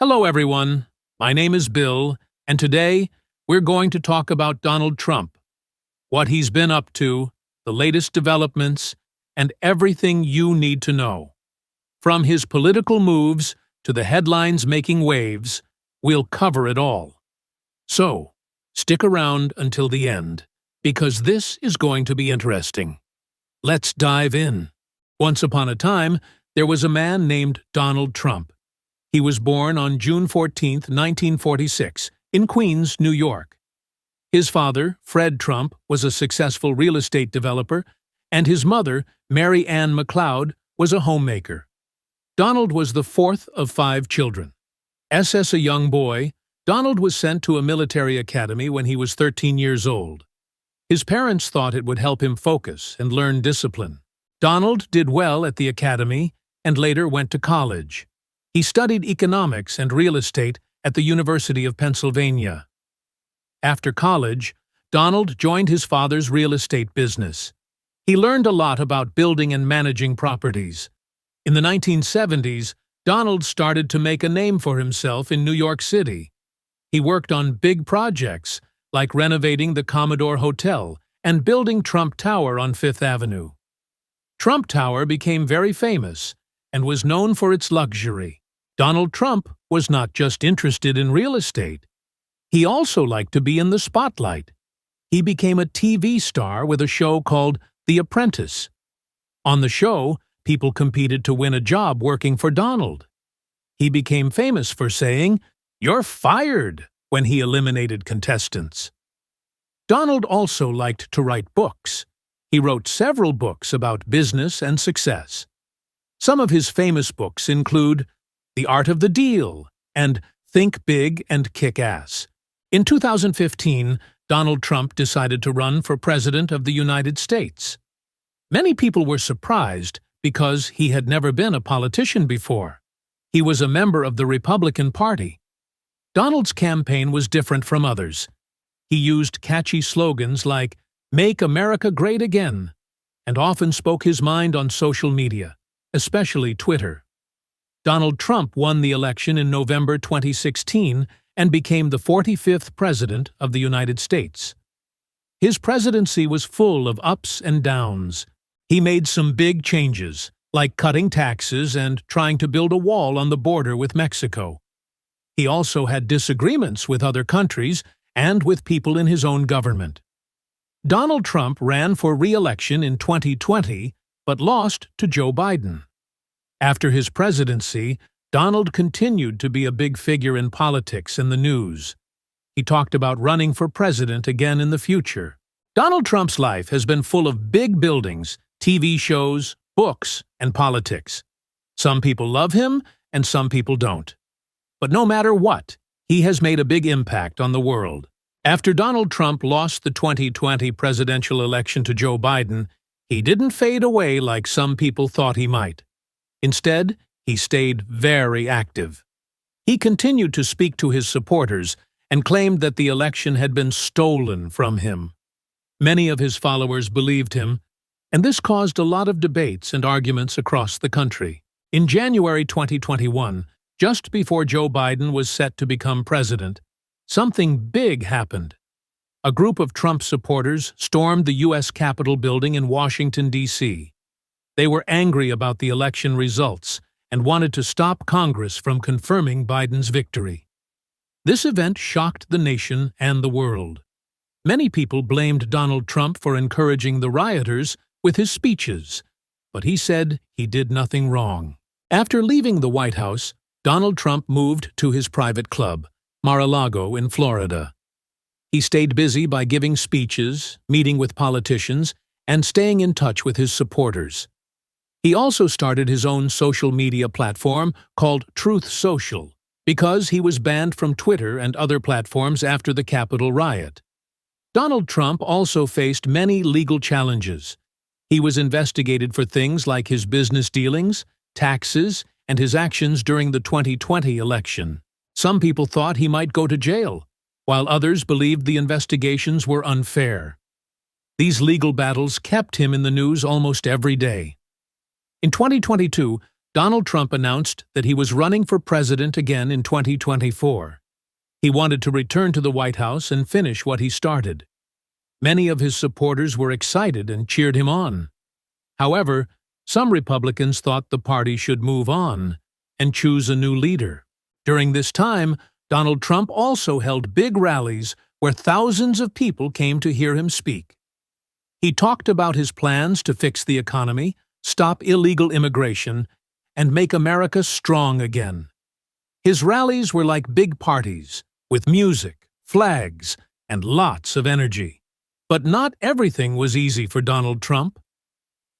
Hello, everyone. My name is Bill, and today we're going to talk about Donald Trump, what he's been up to, the latest developments, and everything you need to know. From his political moves to the headlines making waves, we'll cover it all. So, stick around until the end, because this is going to be interesting. Let's dive in. Once upon a time, there was a man named Donald Trump. He was born on June 14, 1946, in Queens, New York. His father, Fred Trump, was a successful real estate developer, and his mother, Mary Ann McLeod, was a homemaker. Donald was the fourth of 5 children. As a young boy, Donald was sent to a military academy when he was 13 years old. His parents thought it would help him focus and learn discipline. Donald did well at the academy and later went to college. He studied economics and real estate at the University of Pennsylvania. After college, Donald joined his father's real estate business. He learned a lot about building and managing properties. In the 1970s, Donald started to make a name for himself in New York City. He worked on big projects, like renovating the Commodore Hotel and building Trump Tower on Fifth Avenue. Trump Tower became very famous and was known for its luxury. Donald Trump was not just interested in real estate. He also liked to be in the spotlight. He became a TV star with a show called The Apprentice. On the show, people competed to win a job working for Donald. He became famous for saying, "You're fired," when he eliminated contestants. Donald also liked to write books. He wrote several books about business and success. Some of his famous books include The Art of the Deal and Think Big and Kick Ass. In 2015, Donald Trump decided to run for President of the United States. Many people were surprised because he had never been a politician before. He was a member of the Republican Party. Donald's campaign was different from others. He used catchy slogans like "Make America Great Again" and often spoke his mind on social media, especially Twitter. Donald Trump won the election in November 2016 and became the 45th President of the United States. His presidency was full of ups and downs. He made some big changes, like cutting taxes and trying to build a wall on the border with Mexico. He also had disagreements with other countries and with people in his own government. Donald Trump ran for re-election in 2020, but lost to Joe Biden. After his presidency, Donald continued to be a big figure in politics and the news. He talked about running for president again in the future. Donald Trump's life has been full of big buildings, TV shows, books, and politics. Some people love him, and some people don't. But no matter what, he has made a big impact on the world. After Donald Trump lost the 2020 presidential election to Joe Biden, he didn't fade away like some people thought he might. Instead, he stayed very active. He continued to speak to his supporters and claimed that the election had been stolen from him. Many of his followers believed him, and this caused a lot of debates and arguments across the country. In January 2021, just before Joe Biden was set to become president, something big happened. A group of Trump supporters stormed the U.S. Capitol building in Washington, D.C. They were angry about the election results and wanted to stop Congress from confirming Biden's victory. This event shocked the nation and the world. Many people blamed Donald Trump for encouraging the rioters with his speeches, but he said he did nothing wrong. After leaving the White House, Donald Trump moved to his private club, Mar-a-Lago in Florida. He stayed busy by giving speeches, meeting with politicians, and staying in touch with his supporters. He also started his own social media platform called Truth Social because he was banned from Twitter and other platforms after the Capitol riot. Donald Trump also faced many legal challenges. He was investigated for things like his business dealings, taxes, and his actions during the 2020 election. Some people thought he might go to jail, while others believed the investigations were unfair. These legal battles kept him in the news almost every day. In 2022, Donald Trump announced that he was running for president again in 2024. He wanted to return to the White House and finish what he started. Many of his supporters were excited and cheered him on. However, some Republicans thought the party should move on and choose a new leader. During this time, Donald Trump also held big rallies where thousands of people came to hear him speak. He talked about his plans to fix the economy, stop illegal immigration, and make America strong again. His rallies were like big parties, with music, flags, and lots of energy. But not everything was easy for Donald Trump.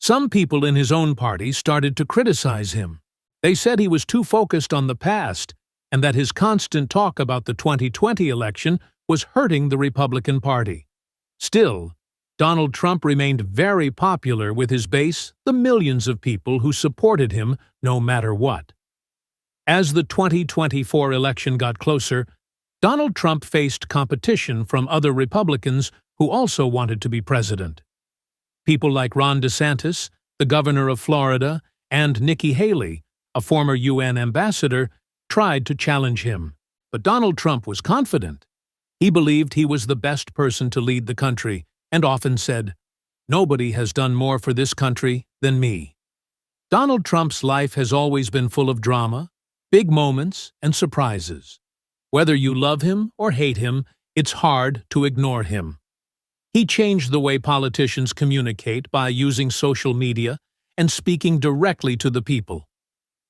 Some people in his own party started to criticize him. They said he was too focused on the past and that his constant talk about the 2020 election was hurting the Republican Party. Still, Donald Trump remained very popular with his base, the millions of people who supported him no matter what. As the 2024 election got closer, Donald Trump faced competition from other Republicans who also wanted to be president. People like Ron DeSantis, the governor of Florida, and Nikki Haley, a former UN ambassador, tried to challenge him. But Donald Trump was confident. He believed he was the best person to lead the country and often said, "Nobody has done more for this country than me." Donald Trump's life has always been full of drama, big moments, and surprises. Whether you love him or hate him, it's hard to ignore him. He changed the way politicians communicate by using social media and speaking directly to the people.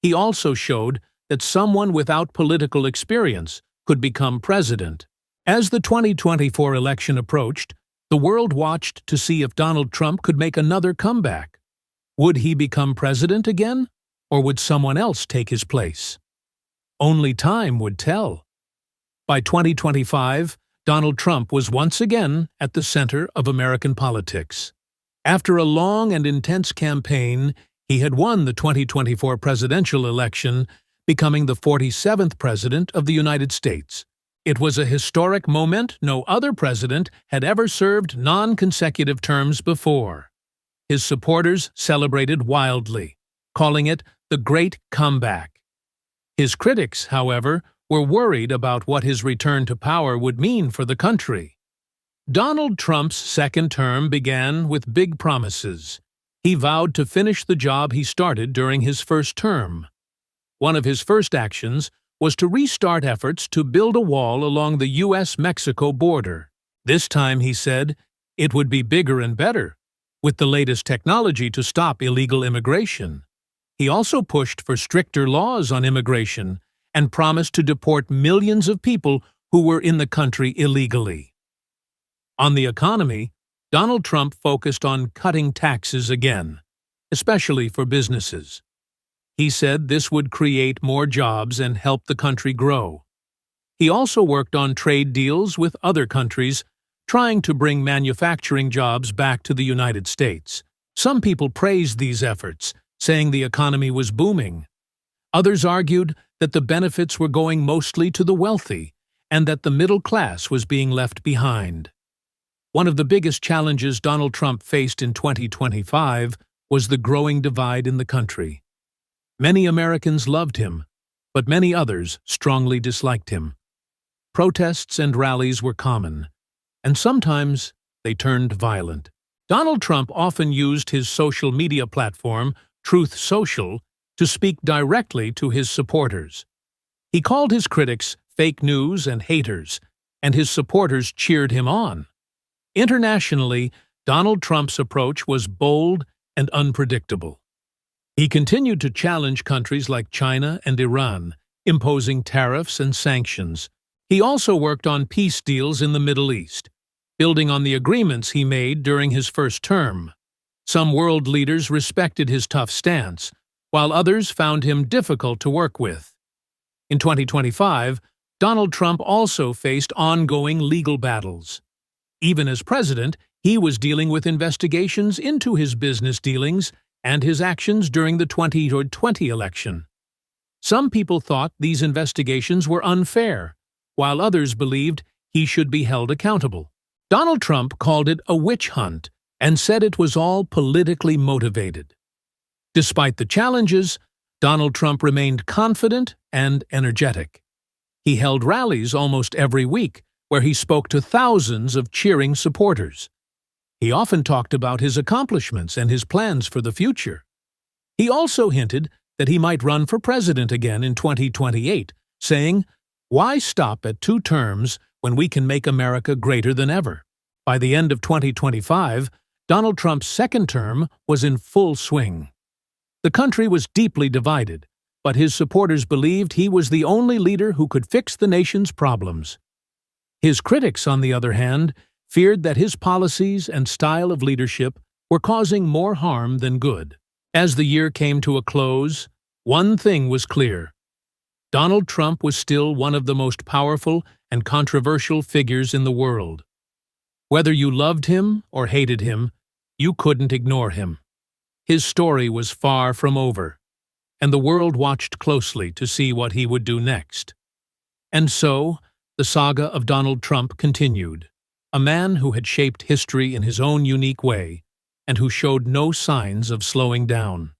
He also showed that someone without political experience could become president. As the 2024 election approached, the world watched to see if Donald Trump could make another comeback. Would he become president again, or would someone else take his place? Only time would tell. By 2025, Donald Trump was once again at the center of American politics. After a long and intense campaign, he had won the 2024 presidential election, becoming the 47th president of the United States. It was a historic moment. No other president had ever served non-consecutive terms before. His supporters celebrated wildly, calling it the Great Comeback. His critics, however, were worried about what his return to power would mean for the country. Donald Trump's second term began with big promises. He vowed to finish the job he started during his first term. One of his first actions was to restart efforts to build a wall along the U.S.-Mexico border. This time, he said, it would be bigger and better, with the latest technology to stop illegal immigration. He also pushed for stricter laws on immigration and promised to deport millions of people who were in the country illegally. On the economy, Donald Trump focused on cutting taxes again, especially for businesses. He said this would create more jobs and help the country grow. He also worked on trade deals with other countries, trying to bring manufacturing jobs back to the United States. Some people praised these efforts, saying the economy was booming. Others argued that the benefits were going mostly to the wealthy and that the middle class was being left behind. One of the biggest challenges Donald Trump faced in 2025 was the growing divide in the country. Many Americans loved him, but many others strongly disliked him. Protests and rallies were common, and sometimes they turned violent. Donald Trump often used his social media platform, Truth Social, to speak directly to his supporters. He called his critics fake news and haters, and his supporters cheered him on. Internationally, Donald Trump's approach was bold and unpredictable. He continued to challenge countries like China and Iran, imposing tariffs and sanctions. He also worked on peace deals in the Middle East, building on the agreements he made during his first term. Some world leaders respected his tough stance, while others found him difficult to work with. In 2025, Donald Trump also faced ongoing legal battles. Even as president, he was dealing with investigations into his business dealings and his actions during the 2020 election. Some people thought these investigations were unfair, while others believed he should be held accountable. Donald Trump called it a witch hunt and said it was all politically motivated. Despite the challenges, Donald Trump remained confident and energetic. He held rallies almost every week, where he spoke to thousands of cheering supporters. He often talked about his accomplishments and his plans for the future. He also hinted that he might run for president again in 2028, saying, "Why stop at 2 terms when we can make America greater than ever?" By the end of 2025, Donald Trump's second term was in full swing. The country was deeply divided, but his supporters believed he was the only leader who could fix the nation's problems. His critics, on the other hand, feared that his policies and style of leadership were causing more harm than good. As the year came to a close, one thing was clear. Donald Trump was still one of the most powerful and controversial figures in the world. Whether you loved him or hated him, you couldn't ignore him. His story was far from over, and the world watched closely to see what he would do next. And so, the saga of Donald Trump continued, a man who had shaped history in his own unique way, and who showed no signs of slowing down.